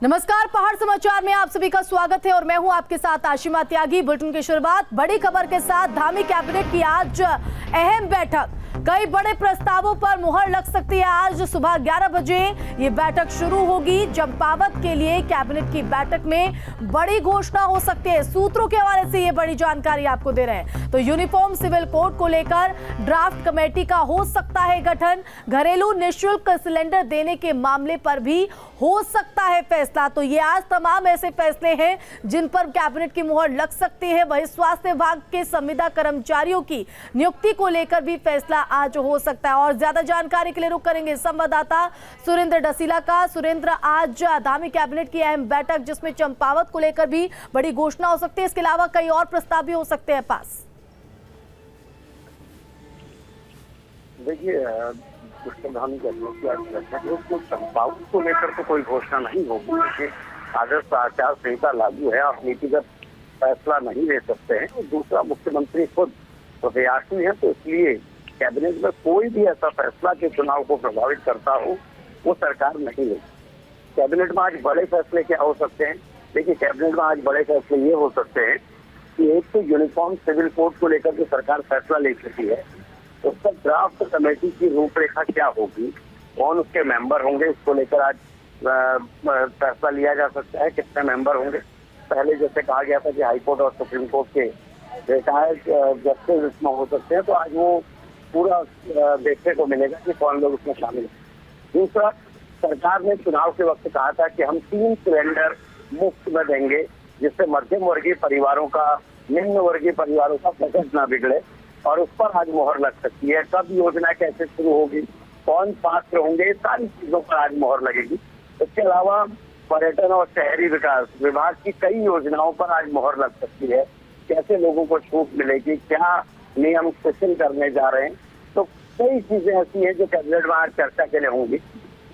नमस्कार, पहाड़ समाचार में आप सभी का स्वागत है और मैं हूं आपके साथ आशिमा त्यागी। बुलेटिन की शुरुआत बड़ी खबर के साथ। धामी कैबिनेट की आज अहम बैठक, कई बड़े प्रस्तावों पर मुहर लग सकती है। आज सुबह 11 बजे ये बैठक शुरू होगी। चंपावत के लिए कैबिनेट की बैठक में बड़ी घोषणा हो सकती है। सूत्रों के हवाले से ये बड़ी जानकारी आपको दे रहे हैं। तो यूनिफॉर्म सिविल कोड को लेकर ड्राफ्ट कमेटी का हो सकता है गठन। घरेलू निःशुल्क सिलेंडर देने के मामले पर भी हो सकता है फैसला। तो ये आज तमाम ऐसे फैसले हैं जिन पर कैबिनेट की मुहर लग सकती है। वहीं स्वास्थ्य विभाग के संविदा कर्मचारियों की नियुक्ति को लेकर भी फैसला आज हो सकता है। और ज्यादा जानकारी के लिए रुक करेंगे संवाददाता सुरेंद्र डसीला का। सुरेंद्र, आज धामी कैबिनेट की अहम बैठक जिसमें चंपावत को लेकर भी बड़ी घोषणा हो सकती है, इसके अलावा कई और प्रस्ताव भी हो सकते हैं पास। देखिए, धामी कैबिनेट की चंपावत को लेकर तो कोई घोषणा नहीं होगी, क्योंकि आदर्श आचार संहिता लागू है। आप नीतिगत फैसला नहीं ले सकते हैं। और दूसरा, मुख्यमंत्री खुद प्रत्याशी है, तो इसलिए कैबिनेट में कोई भी ऐसा फैसला के चुनाव को प्रभावित करता हो वो सरकार नहीं लेगी। कैबिनेट में आज बड़े फैसले क्या हो सकते हैं? देखिए, कैबिनेट में आज बड़े फैसले ये हो सकते हैं कि एक तो यूनिफॉर्म सिविल कोड को लेकर जो सरकार फैसला ले चुकी है, उसका ड्राफ्ट कमेटी की रूपरेखा क्या होगी, कौन उसके मेंबर होंगे, इसको लेकर आज फैसला लिया जा सकता है। कितने मेंबर होंगे? पहले जैसे कहा गया था कि हाईकोर्ट और सुप्रीम कोर्ट के रिटायर्ड जस्टिस इसमें हो सकते हैं, तो आज वो पूरा देखने को मिलेगा कि कौन लोग उसमें शामिल हैं। दूसरा, सरकार ने चुनाव के वक्त कहा था कि हम 3 सिलेंडर मुफ्त में देंगे, जिससे मध्यम वर्गीय परिवारों का, निम्न वर्गीय परिवारों का बजट ना बिगड़े, और उस पर आज मुहर लग सकती है। कब योजना कैसे शुरू होगी, कौन पात्र होंगे, सारी चीजों पर आज मुहर लगेगी। इसके अलावा पर्यटन और शहरी विकास विभाग की कई योजनाओं पर आज मुहर लग सकती है। कैसे लोगों को छूट मिलेगी, क्या नियम शिथिल करने जा रहे हैं, तो कई चीजें ऐसी हैं जो कैबिनेट में आज चर्चा के लिए होंगी।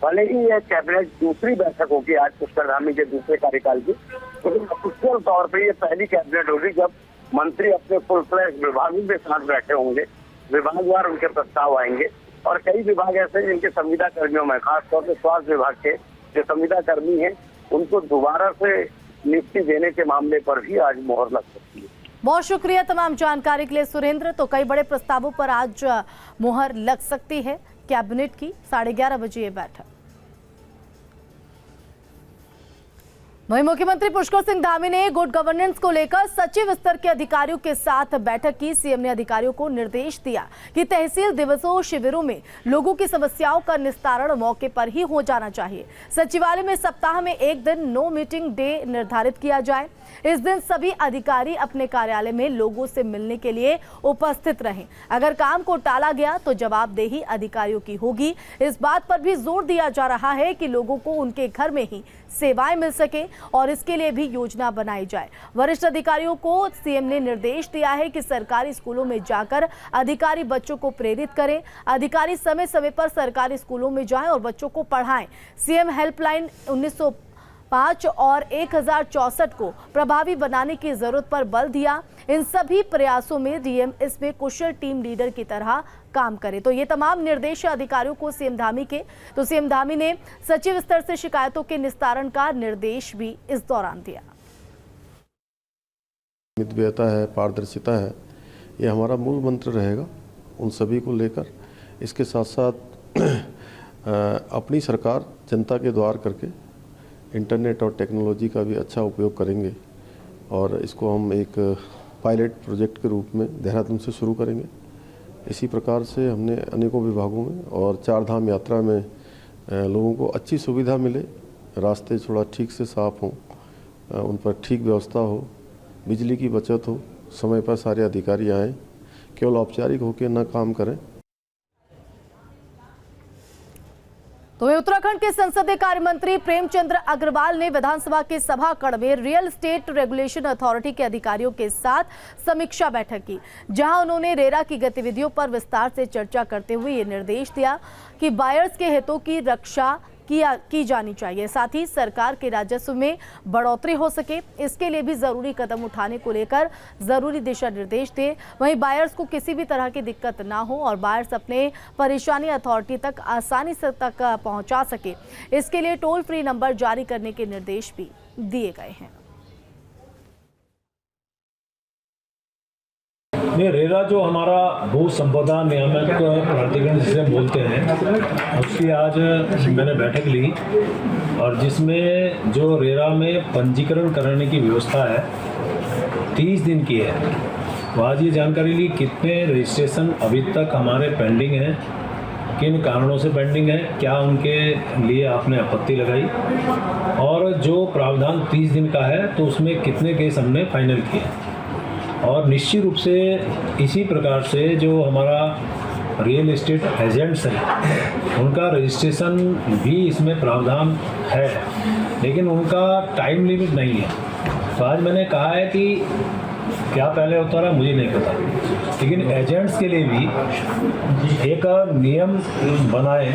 भले ही यह कैबिनेट दूसरी बैठक होगी आज पुष्कर धामी के दूसरे कार्यकाल की, तो ऑफिशियल तौर पर यह पहली कैबिनेट होगी जब मंत्री अपने फुल फ्लैश विभागों के साथ बैठे होंगे। विभागवार उनके प्रस्ताव आएंगे और कई विभाग ऐसे हैं जिनके संविदा कर्मियों में, खासतौर से स्वास्थ्य विभाग के जो संविदा कर्मी हैं, उनको दोबारा से नियुक्ति देने के मामले पर भी आज मुहर लग सकती है। बहुत शुक्रिया तमाम जानकारी के लिए सुरेंद्र। तो कई बड़े प्रस्तावों पर आज मुहर लग सकती है कैबिनेट की। 11:30 बजे ये बैठक। वहीं मुख्यमंत्री पुष्कर सिंह धामी ने गुड गवर्नेंस को लेकर सचिव स्तर के अधिकारियों के साथ बैठक की। सीएम ने अधिकारियों को निर्देश दिया कि तहसील दिवसों शिविरों में लोगों की समस्याओं का निस्तारण मौके पर ही हो जाना चाहिए। सचिवालय में सप्ताह में एक दिन नो मीटिंग डे निर्धारित किया जाए। इस दिन सभी अधिकारी अपने कार्यालय में लोगों से मिलने के लिए उपस्थित रहें। अगर काम को टाला गया तो जवाबदेही अधिकारियों की होगी। इस बात पर भी जोर दिया जा रहा है कि लोगों को उनके घर में ही सेवाएं मिल सके और इसके लिए भी योजना बनाई जाए। वरिष्ठ अधिकारियों को सीएम ने निर्देश दिया है कि सरकारी स्कूलों में जाकर अधिकारी बच्चों को प्रेरित करें। अधिकारी समय समय पर सरकारी स्कूलों में जाएं और बच्चों को पढ़ाएं। सीएम हेल्पलाइन 1905 और 1064 को प्रभावी बनाने की जरूरत पर बल दिया। इन सभी प्रयासों में डीएम इसमें कुशल टीम लीडर की तरह काम करे। तो ये तमाम निर्देश अधिकारियों को सीएम धामी के। तो सीएम धामी ने सचिव स्तर से शिकायतों के निस्तारण का निर्देश भी इस दौरान दिया। मितव्ययता है, पारदर्शिता है, ये हमारा मूल मंत्र रहेगा उन सभी को लेकर। इसके साथ साथ अपनी सरकार जनता के द्वार करके इंटरनेट और टेक्नोलॉजी का भी अच्छा उपयोग करेंगे और इसको हम एक पायलट प्रोजेक्ट के रूप में देहरादून से शुरू करेंगे। इसी प्रकार से हमने अनेकों विभागों में और 4 धाम यात्रा में लोगों को अच्छी सुविधा मिले, रास्ते थोड़ा ठीक से साफ हों, उन पर ठीक व्यवस्था हो, बिजली की बचत हो, समय पर सारे अधिकारी आएँ, केवल औपचारिक होकर न काम करें। तो उत्तराखंड के संसदीय कार्य मंत्री प्रेमचंद्र अग्रवाल ने विधानसभा के सभाकक्ष में रियल एस्टेट रेगुलेशन अथॉरिटी के अधिकारियों के साथ समीक्षा बैठक की, जहां उन्होंने रेरा की गतिविधियों पर विस्तार से चर्चा करते हुए ये निर्देश दिया कि बायर्स के हितों की रक्षा की जानी चाहिए। साथ ही सरकार के राजस्व में बढ़ोतरी हो सके, इसके लिए भी जरूरी कदम उठाने को लेकर जरूरी दिशा निर्देश दे। वहीं बायर्स को किसी भी तरह की दिक्कत ना हो और बायर्स अपने परेशानी अथॉरिटी तक आसानी से तक पहुंचा सके, इसके लिए टोल फ्री नंबर जारी करने के निर्देश भी दिए गए हैं। रेरा जो हमारा भू संपदा नियामक प्राधिकरण जिसे बोलते हैं, उसकी आज मैंने बैठक ली और जिसमें जो रेरा में पंजीकरण कराने की व्यवस्था है 30 दिन की है। तो आज ये जानकारी ली कितने रजिस्ट्रेशन अभी तक हमारे पेंडिंग हैं, किन कारणों से पेंडिंग है, क्या उनके लिए आपने आपत्ति लगाई और जो प्रावधान 30 दिन का है तो उसमें कितने केस हमने फाइनल किए। और निश्चित रूप से इसी प्रकार से जो हमारा रियल एस्टेट एजेंट्स हैं उनका रजिस्ट्रेशन भी इसमें प्रावधान है, लेकिन उनका टाइम लिमिट नहीं है। तो आज मैंने कहा है कि क्या पहले होता रहा मुझे नहीं पता, लेकिन एजेंट्स के लिए भी एक नियम बनाए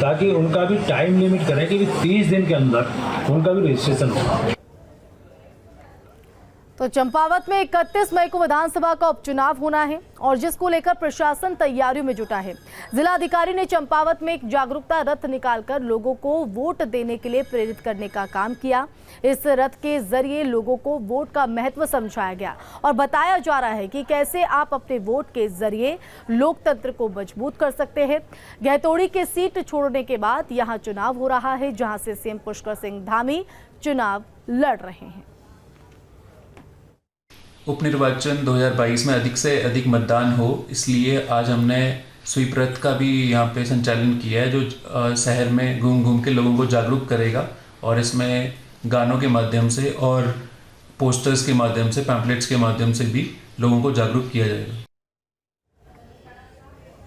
ताकि उनका भी टाइम लिमिट करें कि 30 दिन के अंदर उनका भी रजिस्ट्रेशन हो। तो चंपावत में 31 मई को विधानसभा का उपचुनाव होना है और जिसको लेकर प्रशासन तैयारियों में जुटा है। जिला अधिकारी ने चंपावत में एक जागरूकता रथ निकालकर लोगों को वोट देने के लिए प्रेरित करने का काम किया। इस रथ के जरिए लोगों को वोट का महत्व समझाया गया और बताया जा रहा है कि कैसे आप अपने वोट के जरिए लोकतंत्र को मजबूत कर सकते हैं। गहतोड़ी की सीट छोड़ने के बाद यहां चुनाव हो रहा है, जहां से सीएम पुष्कर सिंह धामी चुनाव लड़ रहे हैं। उपनिर्वाचन 2022 में अधिक से अधिक मतदान हो, इसलिए आज हमने स्वीप रथ का भी यहाँ पे संचालन किया है, जो शहर में घूम घूम के लोगों को जागरूक करेगा और इसमें गानों के माध्यम से और पोस्टर्स के माध्यम से, पैम्पलेट्स के माध्यम से भी लोगों को जागरूक किया जाएगा।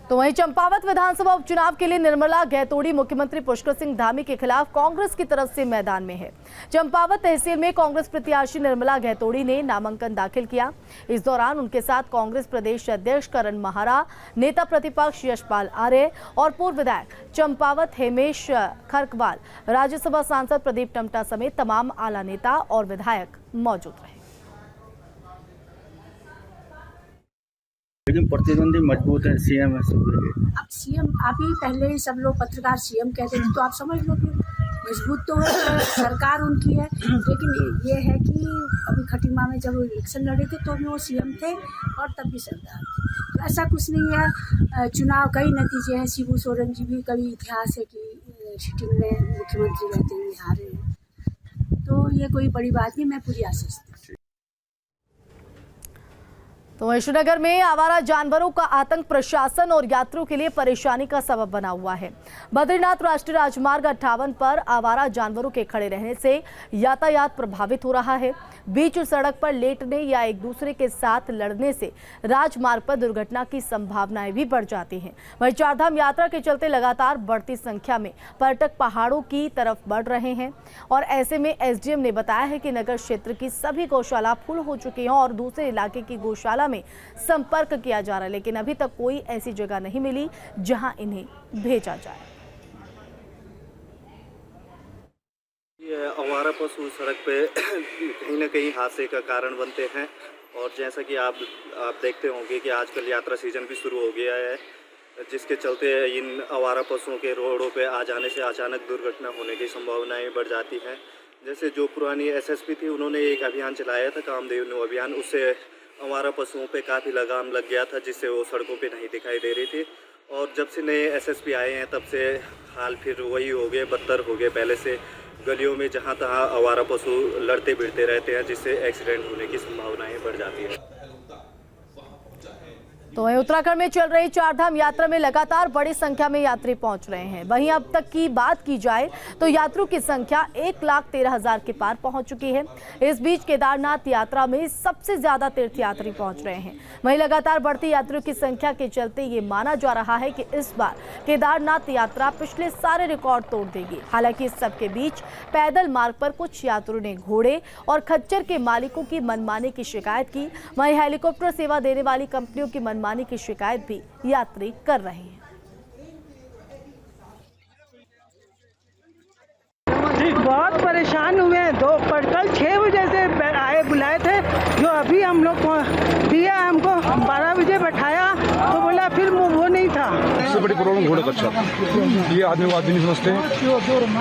तो वहीं चंपावत विधानसभा उपचुनाव के लिए निर्मला गहतोड़ी मुख्यमंत्री पुष्कर सिंह धामी के खिलाफ कांग्रेस की तरफ से मैदान में है। चंपावत तहसील में कांग्रेस प्रत्याशी निर्मला गहतोड़ी ने नामांकन दाखिल किया। इस दौरान उनके साथ कांग्रेस प्रदेश अध्यक्ष करण महारा, नेता प्रतिपक्ष यशपाल आर्य और पूर्व विधायक चंपावत हेमेश खरकवाल, राज्यसभा सांसद प्रदीप टमटा समेत तमाम आला नेता और विधायक मौजूद रहे। लेकिन प्रतिद्वंदी मजबूत है, सीएम है सब। अब सीएम आप ही पहले ही सब लोग पत्रकार सीएम कहते थे, तो आप समझ लो कि मजबूत तो सरकार उनकी है, लेकिन ये है कि अभी खटीमा में जब इलेक्शन लड़े थे तो वो सीएम थे और तब भी सरकार थी। तो ऐसा कुछ नहीं है। चुनाव कई नतीजे हैं। शिबू सोरेन जी भी कभी इतिहास है कि सिटिंग में मुख्यमंत्री रहते हुए हारे हैं, तो ये कोई बड़ी बात नहीं। मैं पूरी आश्वस्त हूँ। तो श्रीनगर में आवारा जानवरों का आतंक प्रशासन और यात्रियों के लिए परेशानी का सबब बना हुआ है। बद्रीनाथ राष्ट्रीय राजमार्ग 58 पर आवारा जानवरों के खड़े रहने से यातायात प्रभावित हो रहा है। बीच सड़क पर लेटने या एक दूसरे के साथ लड़ने से राजमार्ग पर दुर्घटना की संभावनाएं भी बढ़ जाती हैं। वहीं चारधाम यात्रा के चलते लगातार बढ़ती संख्या में पर्यटक पहाड़ों की तरफ बढ़ रहे हैं और ऐसे में एसडीएम ने बताया है कि नगर क्षेत्र की सभी गौशाला फुल हो चुकी हैं और दूसरे इलाके की गौशाला में संपर्क किया जा रहा है, लेकिन अभी तक कोई ऐसी जगह नहीं मिली जहां इन्हें भेजा जाए। आवारा पशु सड़क पे कहीं न कहीं हादसे का कारण बनते हैं और जैसा कि आप देखते होंगे कि आजकल यात्रा सीजन भी शुरू हो गया है, जिसके चलते इन आवारा पशुओं के रोडों पे आ जाने से अचानक दुर्घटना होने की संभावनाएं बढ़ जाती हैं। जैसे जो पुरानी एसएसपी थी, उन्होंने एक अभियान चलाया था, कामधेनु अभियान। उससे आवारा पशुओं पे काफ़ी लगाम लग गया था, जिससे वो सड़कों पे नहीं दिखाई दे रही थी। और जब से नए एसएसपी आए हैं तब से हाल फिर वही हो गए, बदतर हो गए पहले से। गलियों में जहाँ तहाँ आवारा पशु लड़ते भिड़ते रहते हैं, जिससे एक्सीडेंट होने की संभावनाएं बढ़ जाती है। तो वहीं उत्तराखंड में चल रही चारधाम यात्रा में लगातार बड़ी संख्या में यात्री पहुंच रहे हैं। वहीं अब तक की बात की जाए तो यात्रियों की संख्या 1,13,000 के पार पहुंच चुकी है। इस बीच केदारनाथ यात्रा में सबसे ज्यादा तीर्थयात्री पहुंच रहे हैं। वहीं लगातार बढ़ती यात्रियों की संख्या के चलते ये माना जा रहा है कि इस बार केदारनाथ यात्रा पिछले सारे रिकॉर्ड तोड़ देगी। हालांकि इस सबके बीच पैदल मार्ग पर कुछ यात्रियों ने घोड़े और खच्चर के मालिकों की मनमानी की शिकायत की। वहीं हेलीकॉप्टर सेवा देने वाली कंपनियों की मनमानी की शिकायत भी यात्री कर रहे हैं। बहुत परेशान हुए हैं। कल 6 बजे से आए बुलाए थे, जो अभी हम लोग को दिया, हमको 12 बजे बैठाया तो बोला फिर वो नहीं था। सबसे बड़ी प्रॉब्लम घोड़े का अच्छा, ये आदमी को आदमी नहीं समझते,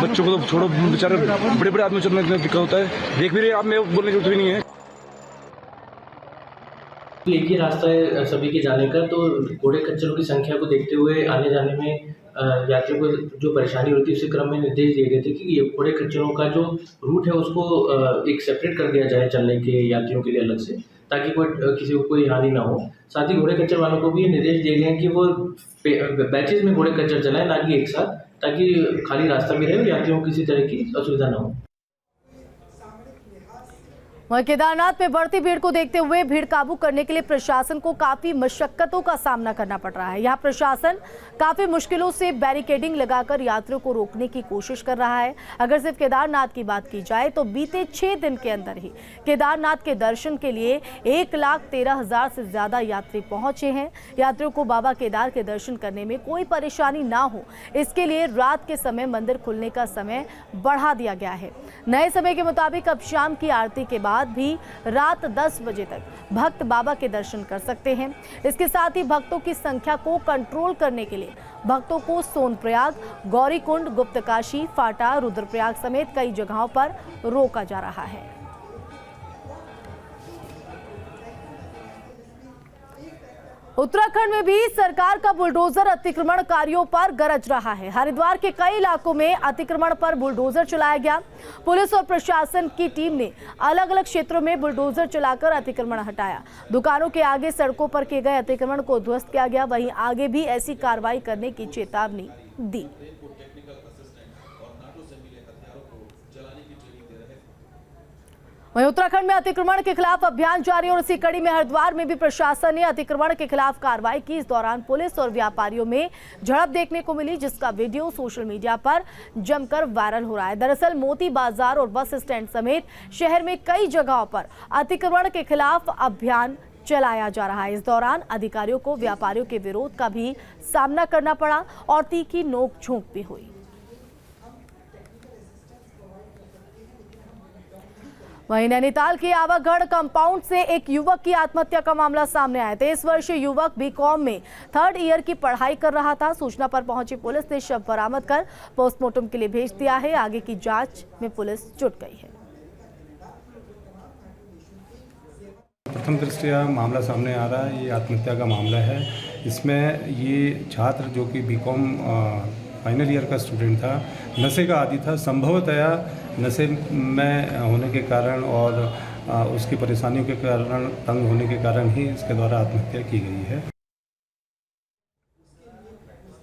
बच्चों को तो छोड़ो, बेचारे बड़े बड़े आदमी चलने में दिक्कत होता है। देख भी रहे आप, मैं बोलने की जरूरत भी नहीं है। एक ही रास्ता है सभी के जाने का, तो घोड़े खच्चरों की संख्या को देखते हुए आने जाने में यात्रियों को जो परेशानी होती है, उसी क्रम में निर्देश दिए गए थे कि ये घोड़े खच्चरों का जो रूट है उसको एक सेपरेट कर दिया जाए चलने के यात्रियों के लिए अलग से, ताकि किसी को कोई हानि ना हो। साथ ही घोड़े खच्चर वालों को भी ये निर्देश दिए गए हैं कि वो बैचेज में घोड़े खच्चर चलाएं, ना कि एक साथ, ताकि खाली रास्ता भी रहे और यात्रियों को किसी तरह की असुविधा ना हो। वहीं केदारनाथ में बढ़ती भीड़ को देखते हुए भीड़ काबू करने के लिए प्रशासन को काफी मशक्कतों का सामना करना पड़ रहा है। यहाँ प्रशासन काफी मुश्किलों से बैरिकेडिंग लगाकर यात्रियों को रोकने की कोशिश कर रहा है। अगर सिर्फ केदारनाथ की बात की जाए तो बीते 6 दिन के अंदर ही केदारनाथ के दर्शन के लिए 1,13,000 से ज्यादा यात्री पहुंचे हैं। यात्रियों को बाबा केदार के दर्शन करने में कोई परेशानी ना हो, इसके लिए रात के समय मंदिर खुलने का समय बढ़ा दिया गया है। नए समय के मुताबिक अब शाम की आरती के बाद भी रात 10 बजे तक भक्त बाबा के दर्शन कर सकते हैं। इसके साथ ही भक्तों की संख्या को कंट्रोल करने के लिए भक्तों को सोनप्रयाग, गौरीकुंड, गुप्तकाशी, फाटा, रुद्रप्रयाग समेत कई जगहों पर रोका जा रहा है। उत्तराखंड में भी सरकार का बुलडोजर अतिक्रमणकारियों पर गरज रहा है। हरिद्वार के कई इलाकों में अतिक्रमण पर बुलडोजर चलाया गया। पुलिस और प्रशासन की टीम ने अलग अलग क्षेत्रों में बुलडोजर चलाकर अतिक्रमण हटाया। दुकानों के आगे सड़कों पर किए गए अतिक्रमण को ध्वस्त किया गया। वहीं आगे भी ऐसी कार्रवाई करने की चेतावनी दी। वहीं उत्तराखंड में अतिक्रमण के खिलाफ अभियान जारी और इसी कड़ी में हरिद्वार में भी प्रशासन ने अतिक्रमण के खिलाफ कार्रवाई की। इस दौरान पुलिस और व्यापारियों में झड़प देखने को मिली, जिसका वीडियो सोशल मीडिया पर जमकर वायरल हो रहा है। दरअसल मोती बाजार और बस स्टैंड समेत शहर में कई जगहों पर अतिक्रमण के खिलाफ अभियान चलाया जा रहा है। इस दौरान अधिकारियों को व्यापारियों के विरोध का भी सामना करना पड़ा और तीखी नोक-झोंक भी हुई। वहीं नैनीताल के आवागढ़ कंपाउंड से एक युवक की आत्महत्या का मामला सामने आया। 23 वर्षीय युवक बीकॉम में 3rd ईयर की पढ़ाई कर रहा था। सूचना पर पहुंची पुलिस ने शव बरामद कर पोस्टमार्टम के लिए भेज दिया है। आगे की जांच में पुलिस जुट गई है। प्रथम दृष्टया मामला सामने आ रहा है, ये आत्महत्या का मामला है। इसमें ये छात्र जो कि बीकॉम फाइनल ईयर का स्टूडेंट था, नशे का आदी था। संभवतया नशे में होने के कारण और उसकी परेशानियों के कारण, तंग होने के कारण ही इसके द्वारा आत्महत्या की गई है।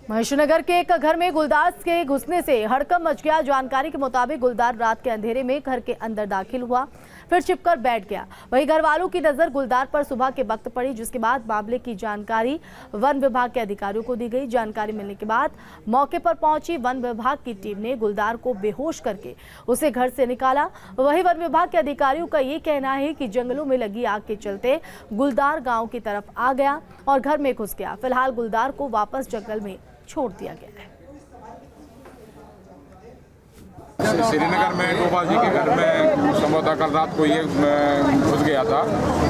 महेश्वरनगर के एक घर में गुलदार के घुसने से हड़कंप मच गया। जानकारी के मुताबिक गुलदार रात के अंधेरे में घर के अंदर दाखिल हुआ, फिर छिपकर बैठ गया। वहीं घर वालों की नजर गुलदार पर सुबह के वक्त पड़ी, जिसके बाद मामले की जानकारी वन विभाग के अधिकारियों को दी गई। जानकारी मिलने के बाद मौके पर पहुंची वन विभाग की टीम ने गुलदार को बेहोश करके उसे घर से निकाला। वहीं वन विभाग के अधिकारियों का ये कहना है कि जंगलों में लगी आग के चलते गुलदार गाँव की तरफ आ गया और घर में घुस गया। फिलहाल गुलदार को वापस जंगल में छोड़ दिया गया है। श्रीनगर में गोपाल जी के घर में संभवतः कल रात को ये घुस गया था।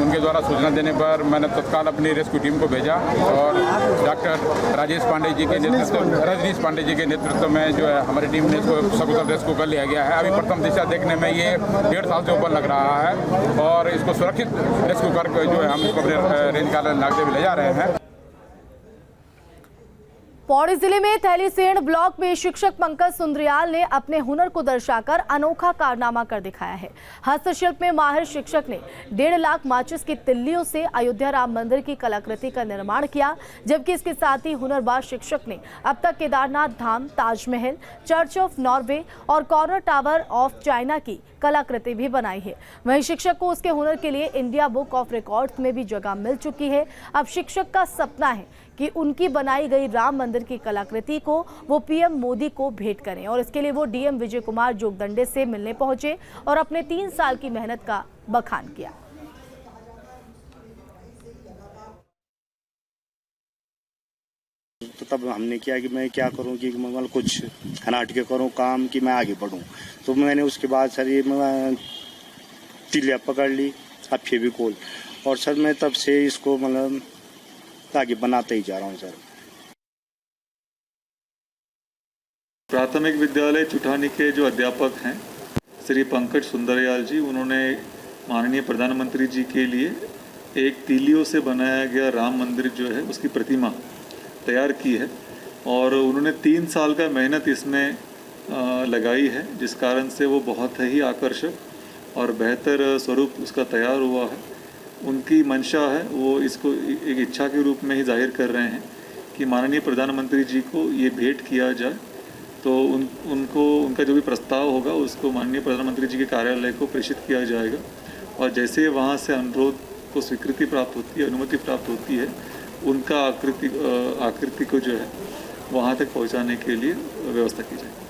उनके द्वारा सूचना देने पर मैंने तत्काल अपनी रेस्क्यू टीम को भेजा और डॉक्टर रजनीश पांडे जी के नेतृत्व में जो है हमारी टीम ने इसको सकुशल रेस्क्यू कर लिया गया है। अभी प्रथम दिशा देखने में ये 1.5 साल से ऊपर लग रहा है और इसको सुरक्षित रेस्क्यू करके जो है हम इसको अपने रेंज कार्यालय नागदेव भी ले जा रहे हैं। पौड़ी जिले में थैलीसेण ब्लॉक में शिक्षक पंकज सुंदरियाल ने अपने हुनर को दर्शाकर अनोखा कारनामा कर दिखाया है। हस्तशिल्प में माहिर शिक्षक ने 1.5 लाख माचिस की तिल्लियों से अयोध्या राम मंदिर की कलाकृति का निर्माण किया, जबकि इसके साथ ही हुनरबाज शिक्षक ने अब तक केदारनाथ धाम, ताजमहल, चर्च ऑफ नॉर्वे और कॉर्नर टावर ऑफ चाइना की कलाकृति भी बनाई है। वहीं शिक्षक को उसके हुनर के लिए इंडिया बुक ऑफ रिकॉर्ड्स में भी जगह मिल चुकी है। अब शिक्षक का सपना है कि उनकी बनाई गई राम मंदिर की कलाकृति को वो पीएम मोदी को भेंट करें और इसके लिए वो डीएम विजय कुमार जोगदंडे से मिलने पहुंचे और अपने 3 साल की मेहनत का बखान किया। तब हमने किया कि मैं क्या करूं कि मतलब कुछ खाना हट के करूं काम कि मैं आगे बढ़ूं। तो मैंने उसके बाद सर ये मैं तिलिया पकड़ ली, अब फेविकोल, और सर मैं तब से इसको मतलब आगे बनाते ही जा रहा हूँ सर। प्राथमिक विद्यालय चुठानी के जो अध्यापक हैं श्री पंकज सुंदरयाल जी, उन्होंने माननीय प्रधानमंत्री जी के लिए एक तीलियों से बनाया गया राम मंदिर जो है उसकी प्रतिमा तैयार की है और उन्होंने 3 साल का मेहनत इसमें लगाई है, जिस कारण से वो बहुत ही आकर्षक और बेहतर स्वरूप उसका तैयार हुआ है। उनकी मंशा है, वो इसको एक इच्छा के रूप में ही जाहिर कर रहे हैं कि माननीय प्रधानमंत्री जी को ये भेंट किया जाए। तो उनका जो भी प्रस्ताव होगा उसको माननीय प्रधानमंत्री जी के कार्यालय को प्रेषित किया जाएगा और जैसे वहाँ से अनुरोध को स्वीकृति प्राप्त होती है, अनुमति प्राप्त होती है, उनका आकृति को जो है वहाँ तक पहुँचाने के लिए व्यवस्था की जाएगी।